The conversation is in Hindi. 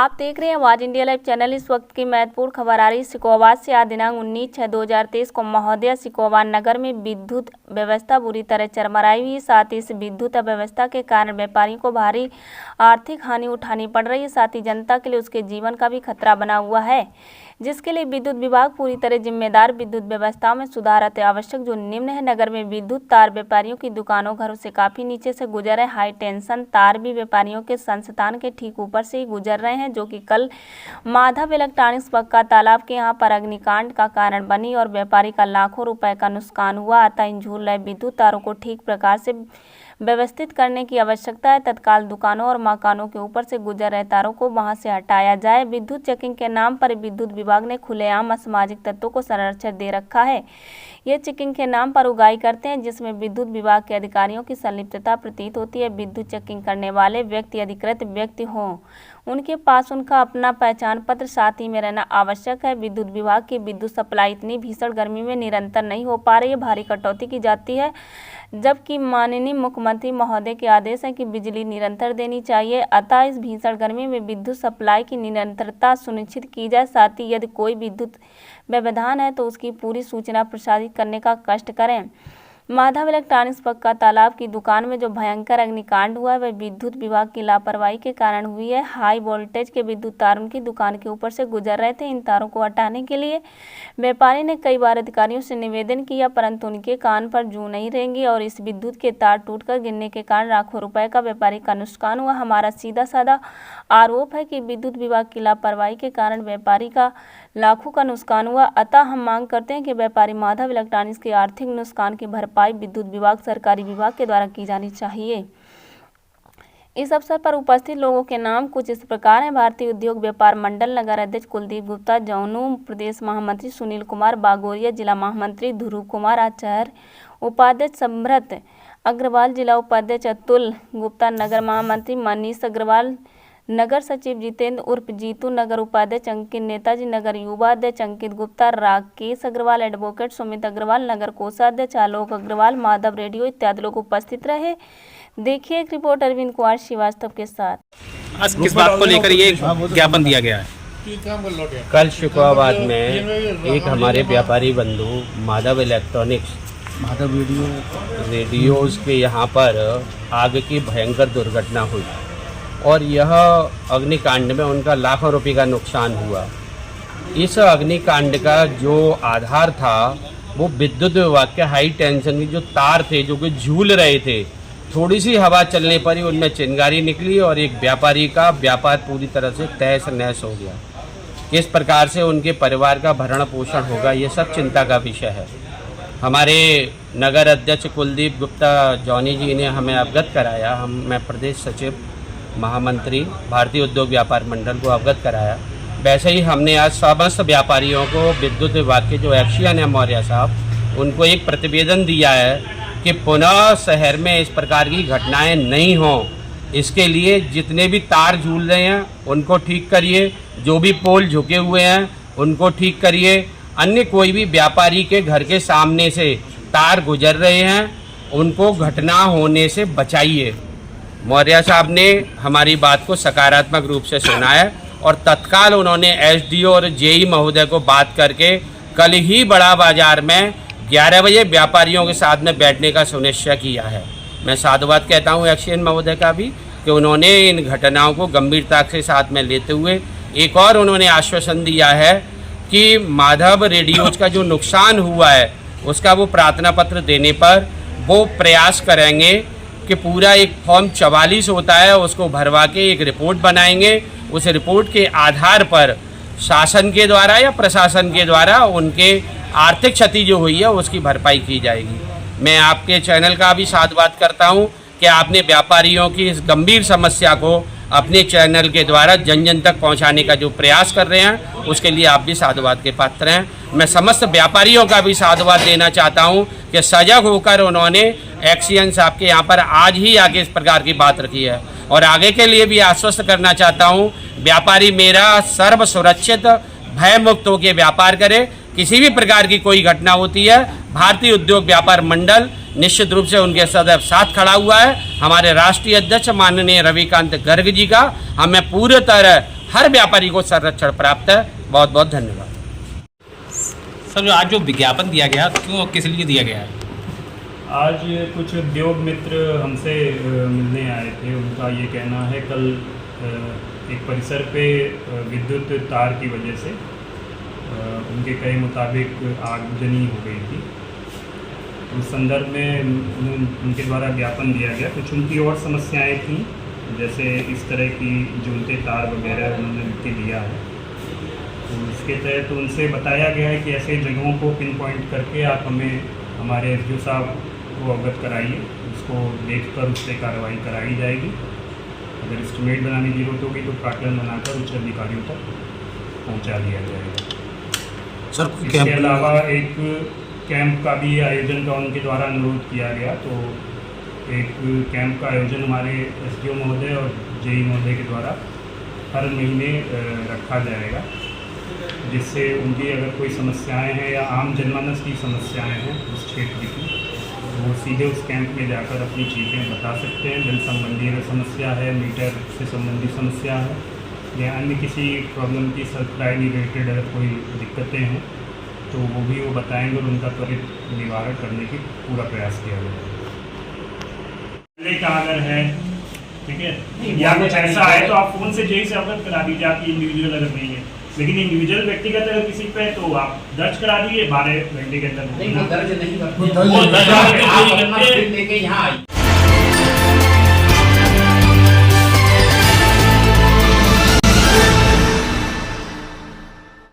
आप देख रहे हैं आवाज इंडिया लाइव चैनल। इस वक्त की महत्वपूर्ण खबर आ रही है सिकोवाद से। आज दिनांक 19/6/2023 को महोदया सिकोवाद नगर में विद्युत व्यवस्था बुरी तरह चरमराई हुई। साथ ही इस विद्युत अव्यवस्था के कारण व्यापारियों को भारी आर्थिक हानि उठानी पड़ रही है। साथ ही जनता के लिए उसके जीवन का भी खतरा बना हुआ है, जिसके लिए विद्युत विभाग पूरी तरह जिम्मेदार। विद्युत व्यवस्था में सुधार अति आवश्यक। जो निम्न है, नगर में विद्युत तार व्यापारियों की दुकानों घरों से काफी नीचे से गुजर रहे। हाई टेंशन तार भी व्यापारियों के संस्थान के ठीक ऊपर से ही गुजर रहे हैं, जो कि कल माधव इलेक्ट्रॉनिक्स पक्का तालाब के यहाँ पर अग्निकांड का कारण बनी और व्यापारी का लाखों रुपए का नुकसान हुआ। अतः इन झूल रहे विद्युत तारों को ठीक प्रकार से व्यवस्थित करने की आवश्यकता है। तत्काल दुकानों और मकानों के ऊपर से गुजर रहे तारों को वहां से हटाया जाए। विद्युत चेकिंग के नाम पर विद्युत विभाग ने खुलेआम असामाजिक तत्वों को संरक्षण दे रखा है। ये चेकिंग के नाम पर उगाही करते हैं, जिसमें विद्युत विभाग के अधिकारियों की संलिप्तता प्रतीत होती है। विद्युत चेकिंग करने वाले व्यक्ति अधिकृत व्यक्ति हों, उनके पास उनका अपना पहचान पत्र साथ ही में रहना आवश्यक है। विद्युत विभाग की विद्युत सप्लाई इतनी भीषण गर्मी में निरंतर नहीं हो पा रही है, भारी कटौती की जाती है, जबकि माननीय मुख्यमंत्री महोदय के आदेश है कि बिजली निरंतर देनी चाहिए। अतः इस भीषण गर्मी में विद्युत सप्लाई की निरंतरता सुनिश्चित की जाए। साथ ही यदि कोई विद्युत व्यवधान है तो उसकी पूरी सूचना प्रसारित करने का कष्ट करें। माधव इलेक्ट्रॉनिक्स पक्का तालाब की दुकान में जो भयंकर अग्निकांड हुआ है वह विद्युत विभाग की लापरवाही के कारण हुई है। हाई वोल्टेज के विद्युत तार उनकी दुकान के ऊपर से गुजर रहे थे। इन तारों को हटाने के लिए व्यापारी ने कई बार अधिकारियों से निवेदन किया, परंतु उनके कान पर जूं नहीं रेंगी और इस विद्युत के तार टूटकर गिरने के कारण लाखों रुपए का व्यापारी का नुकसान हुआ। हमारा सीधा साधा आरोप है कि विद्युत विभाग की लापरवाही के कारण व्यापारी का लाखों का नुकसान हुआ। अतः हम मांग करते हैं कि व्यापारी माधव इलेक्ट्रॉनिक्स के आर्थिक नुकसान की भरपाई विद्युत विभाग सरकारी विभाग के द्वारा की जानी चाहिए। इस अवसर पर उपस्थित लोगों के नाम कुछ इस प्रकार हैं। भारतीय उद्योग व्यापार मंडल नगर अध्यक्ष कुलदीप गुप्ता, जौनू प्रदेश महामंत्री सुनील कुमार बागोरिया, जिला महामंत्री ध्रुव कुमार आचार्य, उपाध्यक्ष समृत अग्रवाल, जिला उपाध्यक्ष अतुल गुप्ता, नगर महामंत्री मनीष अग्रवाल, नगर सचिव जितेंद्र उर्फ जीतू, नगर उपाध्यक्ष अंकित नेताजी, नगर युवा अध्यक्ष अंकित गुप्ता, राकेश अग्रवाल, एडवोकेट सुमित अग्रवाल, नगर कोषाध्यक्ष आलोक अग्रवाल, माधव रेडियो इत्यादि लोग उपस्थित रहे। देखिए एक रिपोर्ट अरविंद कुमार श्रीवास्तव के साथ। आज किस बात को लेकर ये ज्ञापन दिया गया है? कल शिकोवाद में एक हमारे व्यापारी बंधु माधव इलेक्ट्रॉनिक्स रेडियोज के यहाँ पर आग की भयंकर दुर्घटना हुई और यह अग्निकांड में उनका लाखों रुपए का नुकसान हुआ। इस अग्निकांड का जो आधार था वो विद्युत विभाग के हाई टेंशन के जो तार थे जो कि झूल रहे थे, थोड़ी सी हवा चलने पर ही उनमें चिंगारी निकली और एक व्यापारी का व्यापार पूरी तरह से तहस नहस हो गया। किस प्रकार से उनके परिवार का भरण पोषण होगा, ये सब चिंता का विषय है। हमारे नगर अध्यक्ष कुलदीप गुप्ता जॉनी जी ने हमें अवगत कराया, मैं प्रदेश सचिव महामंत्री भारतीय उद्योग व्यापार मंडल को अवगत कराया। वैसे ही हमने आज समस्त व्यापारियों को विद्युत विभाग के जो एक्शियन है मौर्य साहब, उनको एक प्रतिवेदन दिया है कि पुनः शहर में इस प्रकार की घटनाएं नहीं हों। इसके लिए जितने भी तार झूल रहे हैं उनको ठीक करिए, जो भी पोल झुके हुए हैं उनको ठीक करिए। अन्य कोई भी व्यापारी के घर के सामने से तार गुजर रहे हैं उनको घटना होने से बचाइए। मौर्य साहब ने हमारी बात को सकारात्मक रूप से सुना है और तत्काल उन्होंने एसडीओ और जेई महोदय को बात करके कल ही बड़ा बाजार में 11 बजे व्यापारियों के साथ में बैठने का सुनिश्चय किया है। मैं साधुवाद कहता हूं एक्शियन महोदय का भी कि उन्होंने इन घटनाओं को गंभीरता के साथ में लेते हुए एक और उन्होंने आश्वासन दिया है कि माधव रेडियोज का जो नुकसान हुआ है उसका वो प्रार्थना पत्र देने पर वो प्रयास करेंगे कि पूरा एक फॉर्म 44 होता है उसको भरवा के एक रिपोर्ट बनाएंगे। उस रिपोर्ट के आधार पर शासन के द्वारा या प्रशासन के द्वारा उनके आर्थिक क्षति जो हुई है उसकी भरपाई की जाएगी। मैं आपके चैनल का भी साधुवाद करता हूं कि आपने व्यापारियों की इस गंभीर समस्या को अपने चैनल के द्वारा जन जन तक पहुंचाने का जो प्रयास कर रहे हैं उसके लिए आप भी साधुवाद के पात्र हैं। मैं समस्त व्यापारियों का भी साधुवाद देना चाहता हूं कि सजग होकर उन्होंने एक्शियन साहब के यहाँ पर आज ही आगे इस प्रकार की बात रखी है और आगे के लिए भी आश्वस्त करना चाहता हूं व्यापारी मेरा सर्व सुरक्षित भय मुक्त होकर व्यापार करे। किसी भी प्रकार की कोई घटना होती है भारतीय उद्योग व्यापार मंडल निश्चित रूप से उनके सदैव साथ खड़ा हुआ है। हमारे राष्ट्रीय अध्यक्ष माननीय रविकांत गर्ग जी का हमें पूरी तरह हर व्यापारी को संरक्षण प्राप्त है। बहुत बहुत धन्यवाद। सर, आज जो विज्ञापन दिया गया, क्यों, किस लिए दिया गया है? आज कुछ उद्योग मित्र हमसे मिलने आए थे। उनका ये कहना है कल एक परिसर पे विद्युत तार की वजह से उनके कहे मुताबिक आगजनी हो गई थी। उस संदर्भ में उनके द्वारा ज्ञापन दिया गया। कुछ उनकी और समस्याएं थीं, जैसे इस तरह की झूलते तार वगैरह उन्होंने लिख के दिया है। तो इसके तहत उनसे बताया गया है कि ऐसे जगहों को पिन पॉइंट करके आप हमें हमारे एसडीओ साहब को अवगत कराइए, उसको देखकर उस पर कार्रवाई कराई जाएगी। अगर एस्टिमेट बनाने की जरूरत होगी तो प्राकलन बनाकर उच्च अधिकारियों तक पहुंचा दिया जाएगा। सर, इसके अलावा एक कैंप का भी आयोजन का उनके द्वारा अनुरोध किया गया। तो एक कैंप का आयोजन हमारे एसडीओ महोदय और जेई महोदय के द्वारा हर महीने रखा जाएगा, जिससे उनकी अगर कोई समस्याएं हैं या आम जनमानस की समस्याएं हैं उस क्षेत्र की, वो सीधे उस कैंप में जाकर अपनी चीज़ें बता सकते हैं। जल संबंधी अगर समस्या है, मीटर से संबंधित समस्या है या अन्य किसी प्रॉब्लम की सप्लाई रिलेटेड अगर कोई दिक्कतें हैं तो वो भी वो बताएंगे और उनका त्वरित निवारण करने की पूरा प्रयास किया जाएगा। का अगर है, ठीक है, या कुछ ऐसा है तो आप फ़ोन से जेई से अवगत करा दीजिए। आपकी इंडिविजुअल अगर नहीं है, लेकिन इंडिविजुअल व्यक्तिगत अगर किसी पे तो आप दर्ज करा दीजिए 12 घंटे के अंदर। नहीं, वो दर्ज नहीं करते, वो दर्ज लेके यहाँ आई।